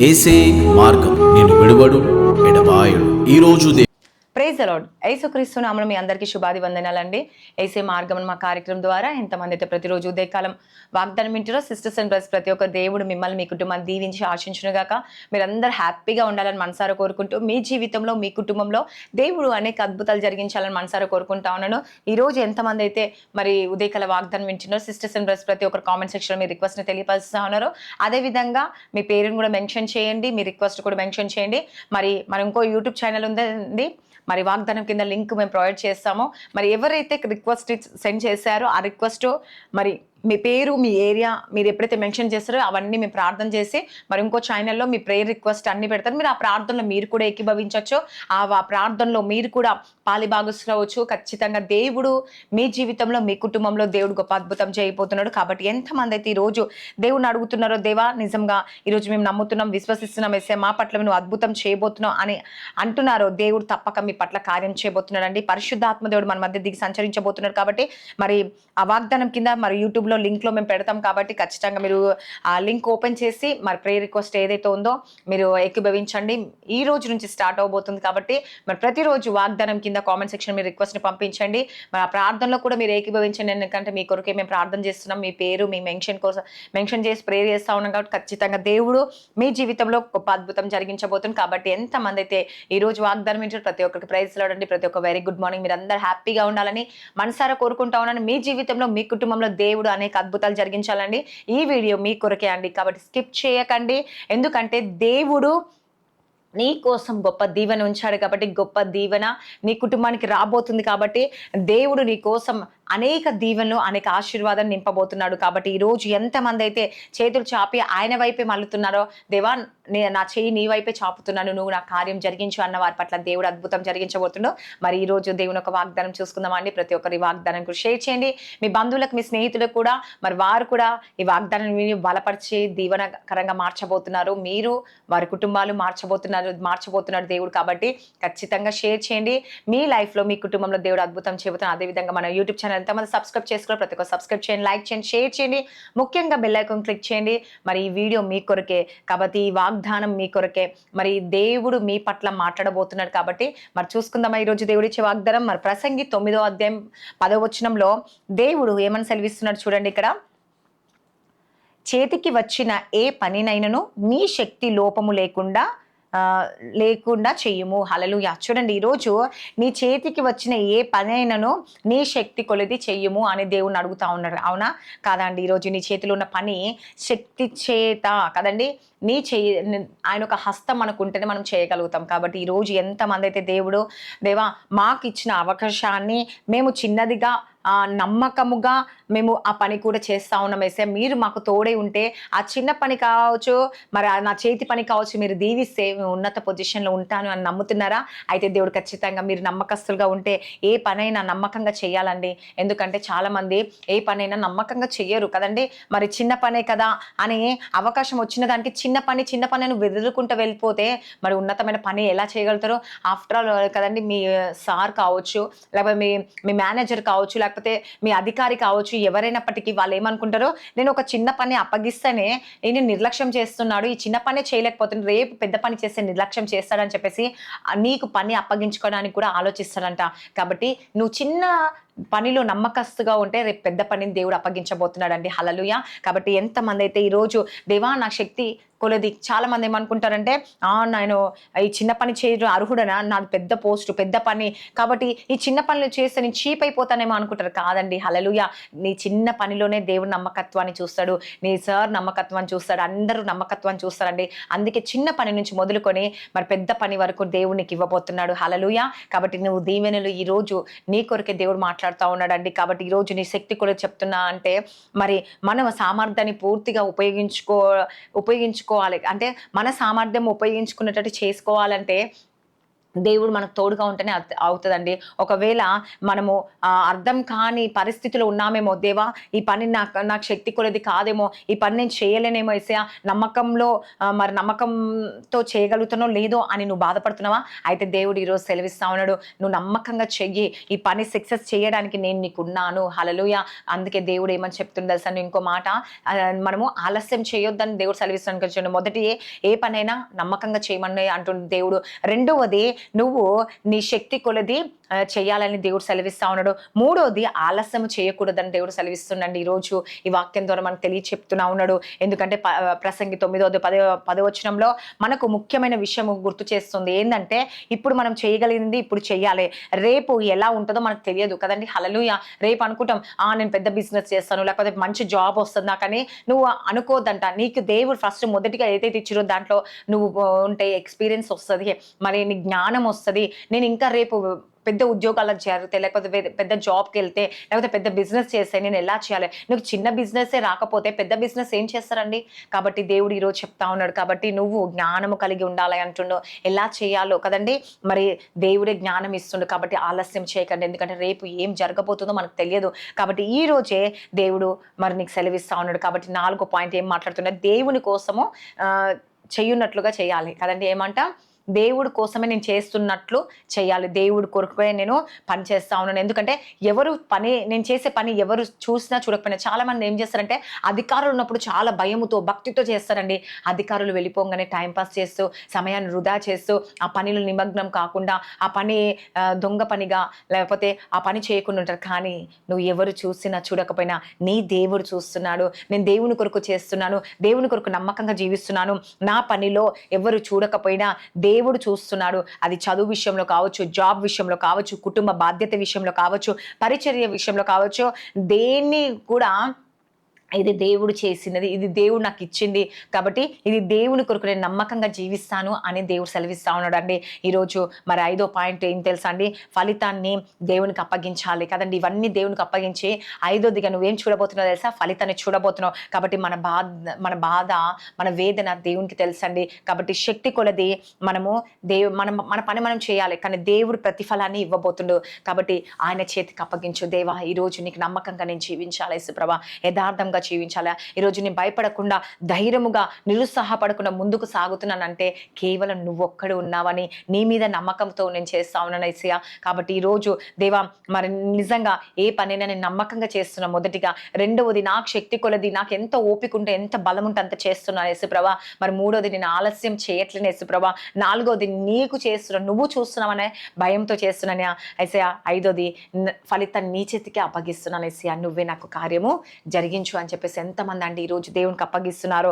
ఏసే మార్గం నేను విడువడు ఎడబాయడు. ఈరోజు ప్రైజ్ ది లార్డ్. యేసుక్రీస్తు నామమున మీ అందరికీ శుభాది వందనాలండి. యేసే మార్గం మా కార్యక్రమం ద్వారా ఎంతమంది అయితే ప్రతిరోజు ఉదయకాలం వాగ్దానం వింటారో సిస్టర్స్ అండ్ బ్రదర్స్ ప్రతి ఒక్క దేవుడు మిమ్మల్ని మీ కుటుంబాన్ని దీవించి ఆశించును గాక. మీరందరూ హ్యాపీగా ఉండాలని మనసారా కోరుకుంటూ మీ జీవితంలో మీ కుటుంబంలో దేవుడు అనేక అద్భుతాలు జరిగించాలని మనసారా కోరుకుంటా ఉన్నాను. ఈ రోజు ఎంతమంది అయితే మరి ఉదయకాల వాగ్దానం వింటున్నారో సిస్టర్స్ అండ్ బ్రదర్స్ ప్రతి ఒక్కరు కామెంట్ సెక్షన్లో మీ రిక్వెస్ట్ని తెలియపరుస్తూ ఉన్నారు. అదేవిధంగా మీ పేరును కూడా మెన్షన్ చేయండి, మీ రిక్వెస్ట్ కూడా మెన్షన్ చేయండి. మరి ఇంకో యూట్యూబ్ ఛానల్ ఉందండి, మరి వాగ్దానం కింద లింక్ మేము ప్రొవైడ్ చేస్తాము. మరి ఎవరైతే రిక్వెస్ట్ సెండ్ చేశారో ఆ రిక్వెస్ట్ మరి మీ పేరు మీ ఏరియా మీరు ఎప్పుడైతే మెన్షన్ చేస్తారో అవన్నీ మేము ప్రార్థన చేసి మరి ఇంకో ఛానల్లో మీ ప్రేయర్ రిక్వెస్ట్ అన్ని పెడతారు. మీరు ఆ ప్రార్థనలో మీరు కూడా ఏకీభవించవచ్చు. ఆ ప్రార్థనలో మీరు కూడా పాలిభాగస్లవచ్చు. ఖచ్చితంగా దేవుడు మీ జీవితంలో మీ కుటుంబంలో దేవుడు గొప్ప అద్భుతం చేయబోతున్నాడు. కాబట్టి ఎంతమంది అయితే ఈరోజు దేవుడిని అడుగుతున్నారో, దేవా నిజంగా ఈరోజు మేము నమ్ముతున్నాం, విశ్వసిస్తున్నాం, వేసే మా పట్ల నువ్వు అద్భుతం చేయబోతున్నావు అని అంటున్నారో, దేవుడు తప్పక మీ పట్ల కార్యం చేయబోతున్నాడు అండి. పరిశుద్ధాత్మ దేవుడు మన మధ్య దిగి సంచరించబోతున్నాడు. కాబట్టి మరి ఆ వాగ్దానం కింద మరి యూట్యూబ్ లింక్ లో మేము పెడతాం. కాబట్టి ఖచ్చితంగా మీరు ఆ లింక్ ఓపెన్ చేసి మరి ప్రేయర్ రిక్వెస్ట్ ఏదైతే ఉందో మీరు ఏకీభవించండి. ఈ రోజు నుంచి స్టార్ట్ అవబోతుంది. కాబట్టి మరి ప్రతిరోజు వాగ్దానం కింద కామెంట్ సెక్షన్ మీరు రిక్వెస్ట్ ని పంపించండి. మరి ఆ ప్రార్థనలో కూడా మీరు ఏకీభవించండి. ఎందుకంటే మీ కొరకే మేము ప్రార్థన చేస్తున్నాం. మీ పేరు మీ మెన్షన్ చేసి ప్రేయర్ చేస్తా ఉన్నాం. కాబట్టి ఖచ్చితంగా దేవుడు మీ జీవితంలో గొప్ప అద్భుతం జరిగించబోతుంది. కాబట్టి ఎంతమంది అయితే ఈ రోజు వాగ్దానం ఇచ్చారు ప్రతి ఒక్కరికి ప్రైజ్ లార్డ్. ప్రతి ఒక్క వెరీ గుడ్ మార్నింగ్. మీరు అందరూ హ్యాపీగా ఉండాలని మనసారా కోరుకుంటా ఉన్నాను. మీ జీవితంలో మీ కుటుంబంలో దేవుడు అనేక అద్భుతాలు జరిగించాలండి. ఈ వీడియో మీ కొరకే అండి. కాబట్టి స్కిప్ చేయకండి. ఎందుకంటే దేవుడు నీ కోసం గొప్ప దీవెన ఉంచాడు. కాబట్టి గొప్ప దీవెన నీ కుటుంబానికి రాబోతుంది. కాబట్టి దేవుడు నీ కోసం అనేక దీవెనలు అనేక ఆశీర్వాదాలు నింపబోతున్నాడు. కాబట్టి ఈరోజు ఎంతమంది అయితే చేతులు చాపి ఆయన వైపే మల్లుతున్నారో, దేవా నా చెయ్యి నీ వైపే చాపుతున్నాను, నువ్వు నా కార్యం జరిగించు అన్న వారి పట్ల దేవుడు అద్భుతం జరిగించబోతుండో. మరి ఈ రోజు దేవుని ఒక వాగ్దానం చూసుకుందామండి. ప్రతి ఒక్కరి వాగ్దానం కూడా షేర్ చేయండి. మీ బంధువులకు మీ స్నేహితులకు కూడా మరి వారు కూడా ఈ వాగ్దానం బలపరిచి దీవెనకరంగా మార్చబోతున్నారు. మీరు వారి కుటుంబాలు మార్చబోతున్నాడు దేవుడు. కాబట్టి ఖచ్చితంగా షేర్ చేయండి. మీ లైఫ్ లో మీ కుటుంబంలో దేవుడు అద్భుతం చేయబోతున్నారు. అదేవిధంగా మన యూట్యూబ్ ఛానల్ ఎంతమంది సబ్స్క్రైబ్ చేసుకోవాలి, ప్రతి ఒక్క సబ్స్క్రైబ్ చేయండి, లైక్ చేయండి, షేర్ చేయండి. ముఖ్యంగా బెల్ ఐకాన్ క్లిక్ చేయండి. మరి ఈ వీడియో మీ కొరకే. కాబట్టి ఈ వాగ్దానం మీ కొరకే. మరి దేవుడు మీ పట్ల మాట్లాడబోతున్నాడు. కాబట్టి మరి చూసుకుందామా ఈరోజు దేవుడు ఇచ్చే వాగ్దానం. మరి ప్రసంగి 9వ అధ్యాయం 10వ వచనంలో దేవుడు ఏమని సెలవిస్తున్నాడు చూడండి. ఇక్కడ చేతికి వచ్చిన ఏ పనినైనను నీ శక్తి లోపము లేకుండా చెయ్యము. హల్లెలూయా. చూడండి, ఈరోజు నీ చేతికి వచ్చిన ఏ పని అయినను నీ శక్తి కొలిది చెయ్యము అని దేవుని అడుగుతా ఉన్నారు. అవునా కాదండి? ఈరోజు నీ చేతిలో ఉన్న పని శక్తి చేత కదండి, ఆయన ఒక హస్తం మనకు ఉంటేనే మనం చేయగలుగుతాం. కాబట్టి ఈరోజు ఎంతమంది అయితే దేవా మాకు ఇచ్చిన అవకాశాన్ని మేము చిన్నదిగా నమ్మకముగా మేము ఆ పని కూడా చేస్తా ఉన్నాం వేసే, మీరు మాకు తోడే ఉంటే ఆ చిన్న పని కావచ్చు, మరి నా చేతి పని కావచ్చు, మీరు దీవిస్తే ఉన్నత పొజిషన్లో ఉంటాను అని నమ్ముతున్నారా? అయితే దేవుడు ఖచ్చితంగా మీరు నమ్మకస్తులుగా ఉంటే ఏ పనైనా నమ్మకంగా చేయాలండి. ఎందుకంటే చాలామంది ఏ పనైనా నమ్మకంగా చెయ్యరు కదండి. మరి చిన్న పనే కదా అని అవకాశం వచ్చిన దానికి చిన్న పని నువ్వు వెదురుకుంటూ వెళ్ళిపోతే మరి ఉన్నతమైన పని ఎలా చేయగలుగుతారో? ఆఫ్టర్ ఆల్ కదండి, మీ సార్ కావచ్చు, లేకపోతే మీ మేనేజర్ కావచ్చు, లేకపోతే మీ అధికారి కావచ్చు, ఎవరైనప్పటికీ వాళ్ళు ఏమనుకుంటారో, నేను ఒక చిన్న పని అప్పగిస్తేనే నేను నిర్లక్ష్యం చేస్తున్నాడు, ఈ చిన్న పని చేయలేకపోతుంది, రేపు పెద్ద పని చేస్తే నిర్లక్ష్యం చేస్తాడని చెప్పేసి నీకు పని అప్పగించుకోవడానికి కూడా ఆలోచిస్తాడంట. కాబట్టి నువ్వు చిన్న పనిలో నమ్మకస్తుగా ఉంటే రేపు పెద్ద పనిని దేవుడు అప్పగించబోతున్నాడండి. హల్లెలూయా. కాబట్టి ఎంతమంది అయితే ఈరోజు దేవా నా శక్తి కొలది, చాలా మంది ఏమనుకుంటారంటే నేను ఈ చిన్న పని చేయడం అర్హుడనా, నాది పెద్ద పోస్టు పెద్ద పని, కాబట్టి ఈ చిన్న పనులు చేస్తే నేను చీప్ అయిపోతానేమో అనుకుంటారు. కాదండి. హల్లెలూయా. నీ చిన్న పనిలోనే దేవుడు నమ్మకత్వాన్ని చూస్తాడు, నీ సార్ నమ్మకత్వాన్ని చూస్తాడు, అందరూ నమ్మకత్వాన్ని చూస్తారండి. అందుకే చిన్న పని నుంచి మొదలుకొని మరి పెద్ద పని వరకు దేవునికి ఇవ్వబోతున్నాడు. హల్లెలూయా. కాబట్టి నువ్వు దీవెనలు ఈ రోజు నీ కొరకే దేవుడు మాట్లాడుతూ ఉన్నాడండి. కాబట్టి ఈరోజు నీ శక్తి కూడా చెప్తున్నా అంటే మరి మనం సామర్థ్యాన్ని పూర్తిగా ఉపయోగించుకోవాలి. అంటే మన సామర్థ్యం ఉపయోగించుకునేటట్టు చేసుకోవాలంటే దేవుడు మనకు తోడుగా ఉంటేనే అవుతుందండి. ఒకవేళ మనము అర్థం కాని పరిస్థితిలో ఉన్నామేమో, దేవా ఈ పని నాకు శక్తి కొలది కాదేమో, ఈ పని నేను చేయలేనేమో యేసయ్యా, నమ్మకంలో మరి నమ్మకంతో చేయగలుగుతానో లేదో అని నువ్వు బాధపడుతున్నావా? అయితే దేవుడు ఈరోజు సెలవిస్తా ఉన్నాడు, నువ్వు నమ్మకంగా చెయ్యి, ఈ పని సక్సెస్ చేయడానికి నేను నీకున్నాను. హల్లెలూయా. అందుకే దేవుడు ఏమని చెప్తుండు తెలుసా? ఇంకో మాట, మనము ఆలస్యం చేయొద్దని దేవుడు సెలవిస్తాను. మొదటి ఏ పనైనా నమ్మకంగా చేయమని అంటుండు దేవుడు. రెండవది, నువ్వు నీ శక్తి కొలది చేయాలని దేవుడు సెలవిస్తా ఉన్నాడు. మూడోది, ఆలస్యం చేయకూడదని దేవుడు సెలవిస్తుండండి. ఈరోజు ఈ వాక్యం ద్వారా మనకు చెప్తున్నా ఉన్నాడు. ఎందుకంటే ప్రసంగి 9:10 వచనంలో మనకు ముఖ్యమైన విషయం గుర్తు చేస్తుంది. ఏంటంటే ఇప్పుడు మనం చేయగలిగింది ఇప్పుడు చెయ్యాలి, రేపు ఎలా ఉంటుందో మనకు తెలియదు కదండి. హల్లెలూయా. రేపు అనుకుంటాం, నేను పెద్ద బిజినెస్ చేస్తాను, లేకపోతే మంచి జాబ్ వస్తుంది నాకని నువ్వు అనుకోదంట. నీకు దేవుడు ఫస్ట్ మొదటిగా ఏదైతే ఇచ్చిరో దాంట్లో నువ్వు ఉంటే ఎక్స్పీరియన్స్ వస్తుంది, మరి నీ జ్ఞానం వస్తుంది. నేను ఇంకా రేపు పెద్ద ఉద్యోగాలకు చేరితే, లేకపోతే పెద్ద జాబ్కి వెళ్తే, లేకపోతే పెద్ద బిజినెస్ చేస్తే నేను ఎలా చేయాలి? నీకు చిన్న బిజినెసే రాకపోతే పెద్ద బిజినెస్ ఏం చేస్తారండి? కాబట్టి దేవుడు ఈరోజు చెప్తా ఉన్నాడు. కాబట్టి నువ్వు జ్ఞానము కలిగి ఉండాలి అంటుండో, ఎలా చేయాలో కదండి. మరి దేవుడే జ్ఞానం ఇస్తుండు. కాబట్టి ఆలస్యం చేయకండి, ఎందుకంటే రేపు ఏం జరగబోతుందో మనకు తెలియదు. కాబట్టి ఈ రోజే దేవుడు మరి నీకు సెలవిస్తా ఉన్నాడు. కాబట్టి 4వ పాయింట్ ఏం మాట్లాడుతున్నా, దేవుని కోసము చెయ్యున్నట్లుగా చేయాలి కదండి. ఏమంట? దేవుడి కోసమే నేను చేస్తున్నట్లు చేయాలి, దేవుడి కొరకే నేను పని చేస్తా ఉన్నాను. ఎందుకంటే నేను చేసే పని ఎవరు చూసినా చూడకపోయినా, చాలా మంది ఏం చేస్తారంటే అధికారులు ఉన్నప్పుడు చాలా భయముతో భక్తితో చేస్తారండి. అధికారులు వెళ్ళిపోగానే టైంపాస్ చేస్తూ, సమయాన్ని వృధా చేస్తూ, ఆ పనిలో నిమగ్నం కాకుండా, ఆ పని దొంగ పనిగా, లేకపోతే ఆ పని చేయకుండా ఉంటారు. కానీ నువ్వు ఎవరు చూసినా చూడకపోయినా నీ దేవుడు చూస్తున్నాడు. నేను దేవుని కొరకు చేస్తున్నాను, దేవుని కొరకు నమ్మకంగా జీవిస్తున్నాను. నా పనిలో ఎవరు చూడకపోయినా దేవుడు చూస్తున్నాడు. అది చదువు విషయంలో కావచ్చు, జాబ్ విషయంలో కావచ్చు, కుటుంబ బాధ్యత విషయంలో కావచ్చు, పరిచర్య విషయంలో కావచ్చు, దేన్ని కూడా ఇది దేవుడు చేసినది, ఇది దేవుడు నాకు ఇచ్చింది, కాబట్టి ఇది దేవుని కొరకు నేను నమ్మకంగా జీవిస్తాను అని దేవుడు సెలవిస్తా ఉన్నాడు అండి. ఈరోజు మరి 5వ పాయింట్ ఏం తెలుసా అండి? ఫలితాన్ని దేవునికి అప్పగించాలి కదండి. ఇవన్నీ దేవునికి అప్పగించి 5వదిగా నువ్వేం చూడబోతున్నావు తెలుసా? ఫలితాన్ని చూడబోతున్నావు. కాబట్టి మన బాధ మన వేదన దేవునికి తెలుసండి. కాబట్టి శక్తి కొలది మనము మన పని మనం చేయాలి, కానీ దేవుడు ప్రతిఫలాన్ని ఇవ్వబోతుండు. కాబట్టి ఆయన చేతికి అప్పగించు. దేవా ఈరోజు నీకు నమ్మకంగా నేను జీవించాలి యేసుప్రభా, యథార్థంగా జీవించాలా. ఈరోజు నేను భయపడకుండా, ధైర్యముగా, నిరుత్సాహపడకుండా ముందుకు సాగుతున్నానంటే కేవలం నువ్వొక్కడు ఉన్నావని, నీ మీద నమ్మకంతో నేను చేస్తా ఉన్నాను యేసయ్యా. కాబట్టి ఈరోజు దేవా మరి నిజంగా ఏ పనైనా నేను నమ్మకంగా చేస్తున్నా. మొదటిగా. రెండవది, నాకు శక్తి కొలది, నాకు ఎంత ఓపిక ఉంటే, ఎంత బలం ఉంటే అంత చేస్తున్నాను యేసుప్రభా. మరి మూడోది, నేను ఆలస్యం చేయట్లేను యేసుప్రభా. 4వది, నీకు చేస్తున్నా, నువ్వు చూస్తున్నావనే భయంతో చేస్తున్నాను యేసయ్యా. 5వది, ఫలితం నీ చేతికే అప్పగిస్తున్నాను యేసయ్యా, నువ్వే నాకు కార్యము జరిగించు అని చెప్పేసి ఎంతమంది అండి ఈరోజు దేవునికి అప్పగిస్తున్నారో,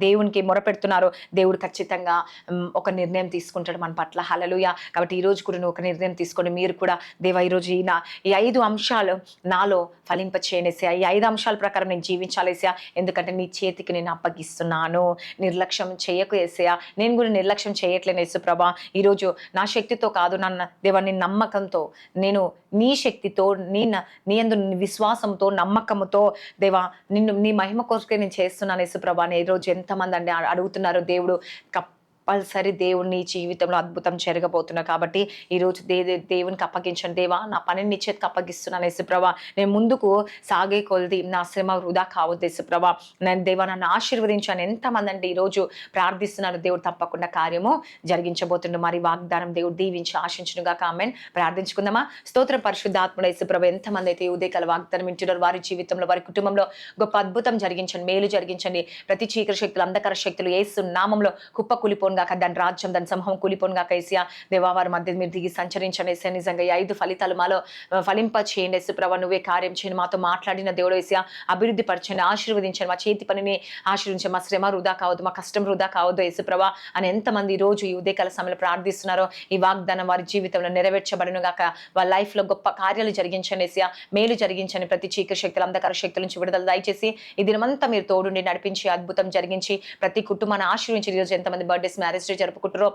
దేవునికి మొరపెడుతున్నారో, దేవుడు ఖచ్చితంగా ఒక నిర్ణయం తీసుకుంటాడు మన పట్ల. హల్లెలూయా. కాబట్టి ఈరోజు కూడా నువ్వు ఒక నిర్ణయం తీసుకొని, మీరు కూడా దేవా ఈరోజు ఈ 5 అంశాలు నాలో ఫలింపచేయనేసా, ఈ 5 అంశాల ప్రకారం నేను జీవించాలేసా, ఎందుకంటే నీ చేతికి నేను అప్పగిస్తున్నాను. నిర్లక్ష్యం చేయకు యేసయ్యా. నేను కూడా నిర్లక్ష్యం చేయట్లేను యేసుప్రభా. ఈరోజు నా శక్తితో కాదు దేవా, నీ నమ్మకంతో, నేను నీ శక్తితో, నీ యందు విశ్వాసంతో, నమ్మకంతో దేవా నీ మహిమ కోసమే నేను చేస్తున్నాను యేసుప్రభా అని ఈరోజు ఎంతమంది అండి అడుగుతున్నారు. దేవుడు కంపల్సరీ దేవుడు నీ జీవితంలో అద్భుతం జరగబోతున్నా. కాబట్టి ఈరోజు దేవునికి అప్పగించండి. దేవా నా పనిని నీ చేతికి అప్పగిస్తున్నాను యేసుప్రభా. నేను ముందుకు సాగే కొలది నా శ్రమ వృధా కావద్దు యేసుప్రభా. నేను దేవా నన్ను ఆశీర్వదించాను. ఎంతమంది అంటే ఈరోజు ప్రార్థిస్తున్నారు. దేవుడు తప్పకుండా కార్యము జరిగించబోతుండు. మరి వాగ్దానం దేవుడు దీవించి ఆశించునుగా. ఆమేన్. ప్రార్థించుకుందామా? స్తోత్రం పరిశుద్ధాత్ముడ యేసుప్రభా. ఎంతమంది అయితే ఉదయకాల వాగ్దానం వింటున్నారు, వారి జీవితంలో, వారి కుటుంబంలో గొప్ప అద్భుతం జరిగించండి, మేలు జరిగించండి. ప్రతి చీకటి శక్తులు, అంధకార శక్తులు యేసు నామంలో కుప్పకూలిపోను గాక, దాని రాజ్యం, దాని సమూహం కూలిపోను గాక యేసయ్యా. దేవా వారి మధ్య మీరు దిగి సంచరించండి యేసయ్యా. నిజంగా ఈ 5 ఫలితాలు మాలో ఫలింప చేయండి యేసుప్రభా. నువ్వే కార్యం చేయండి, మాతో మాట్లాడిన దేవుడు యేసయ్యా. అభివృద్ధి పరచండి, ఆశీర్వదించండి. మా చేతి పనిని ఆశీర్వించండి. మా శ్రమ వృధా కావద్దు, మా కష్టం వృధా కావద్దు యేసుప్రభా అని ఎంతమంది ఈ రోజు ఈ ఉదయకాల సమయంలో ప్రార్థిస్తున్నారో, ఈ వాగ్దానం వారి జీవితంలో నెరవేర్చబడును గాక. వాళ్ళ లైఫ్ లో గొప్ప కార్యాలు జరిగించండి యేసయ్యా. మేలు జరిగించండి. ప్రతి చీకటి శక్తులు, అంధకార శక్తుల నుంచి విడుదల దయచేసి ఈ దినమంతా మీరు తోడుండి నడిపించి అద్భుతం జరిగించి ప్రతి కుటుంబాన్ని ఆశీర్వించి. ఈరోజు ఎంతమంది బర్త్డేస్, మ్యారేజ్ డే జరుపుకుంటారో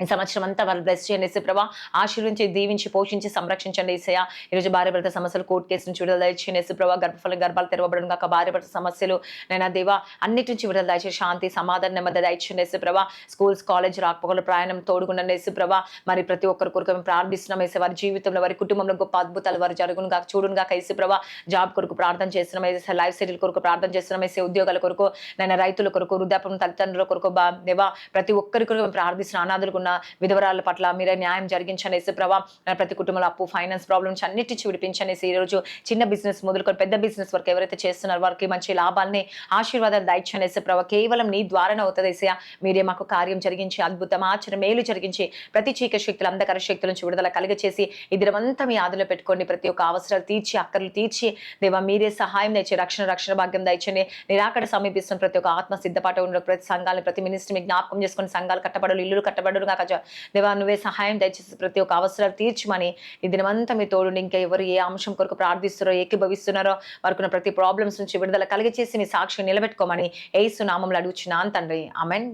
ఈ సంవత్సరం అంతా వాళ్ళు బ్లెస్ చేయండి యేసు ప్రభా, ఆశీర్వించి దీవించి పోషించి సంరక్షించండి యేసయ్య. ఈరోజు భార్య భర్త సమస్యలు కోర్టు కేసు నుంచి విడుదల దయచేయండి యేసు ప్రభా, గర్భాలు తెరవబడను గాక, భార్య భర్త సమస్యలు నైనా దేవా అన్నిటి నుంచి విడుదల దయచేసి శాంతి సమాధానం నెమ్మది దయచేయండి యేసు ప్రభా. స్కూల్స్ కాలేజ్ రాకపోకల ప్రయాణం తోడుగుండండి యేసు ప్రభా. మరి ప్రతి ఒక్కరి కొరకు మేము ప్రార్థిస్తున్నాం యేసు, వారి జీవితంలో వారి కుటుంబంలో గొప్ప అద్భుతాలు వారు జరుగును గాక, చూడును గాక యేసు ప్రభా. జాబ్ కొరకు ప్రార్థన చేస్తున్నాం యేసు, లైఫ్ సెటిల్ కొరకు ప్రార్థన చేస్తున్నాం యేసు, ఉద్యోగాల కొరకు నైనా రైతుల కొరకు, వృద్ధాప్యం తల్లిదండ్రుల కొరకు దేవా ప్రతి ఒక్కరి కొరకు మేము ప్రార్థిస్తున్నాం. అనాథులకు ఉన్న విధవరాల పట్ల మీరే న్యాయం జరిగించండి యేసు ప్రభా. ప్రతి కుటుంబంలో అప్పు ఫైనాన్స్ ప్రాబ్లమ్స్ అన్నిటి నుంచి విడిపించండి యేసు. ఈ రోజు చిన్న బిజినెస్ మొదలుకొని పెద్ద బిజినెస్ వరకు ఎవరైతే చేస్తున్నారో వారికి మంచి లాభాలని ఆశీర్వాదాలు దయచండి యేసు ప్రభా. కేవలం నీ ద్వారానే అవుతుంది యేసయ్య. మీరే మాకు కార్యం జరిగించి అద్భుతం ఆచరణ మేలు జరిగించి ప్రతి చీకటి శక్తులు అంధకార శక్తుల నుంచి విడుదల కలిగచేసి ఈ దినమంతా మీ ఆదులో పెట్టుకోండి. ప్రతి ఒక్క అవసరాలు తీర్చి అక్కర్లు తీర్చి దేవా మీరే సహాయం దయచి రక్షణ భాగ్యం దయచండి. నిరాకడ సమీపిస్తున్న ప్రతి ఒక్క ఆత్మ సిద్ధపాటు ఉన్న ప్రతి సంఘాలను ప్రతి మినిస్ట్రీ జ్ఞాపకం చేసుకుని సంఘాలు కట్టబడలు ఇల్లు కట్టబడలు కాక దేవా నువ్వే సహాయం దయచేసి ప్రతి ఒక్క అవసరాలు తీర్చమని ఈ దినమంతా మీ తోడు. ఇంకా ఎవరు ఏ అంశం కొరకు ప్రార్థిస్తున్నారో ఏకీభవిస్తున్నారో వారికి ప్రతి ప్రాబ్లమ్స్ నుంచి విడుదల కలిగచేసి మీ సాక్షి నిలబెట్టుకోమని యేసు నామములో అడుగుచున్నాను తండ్రి, ఆమేన్.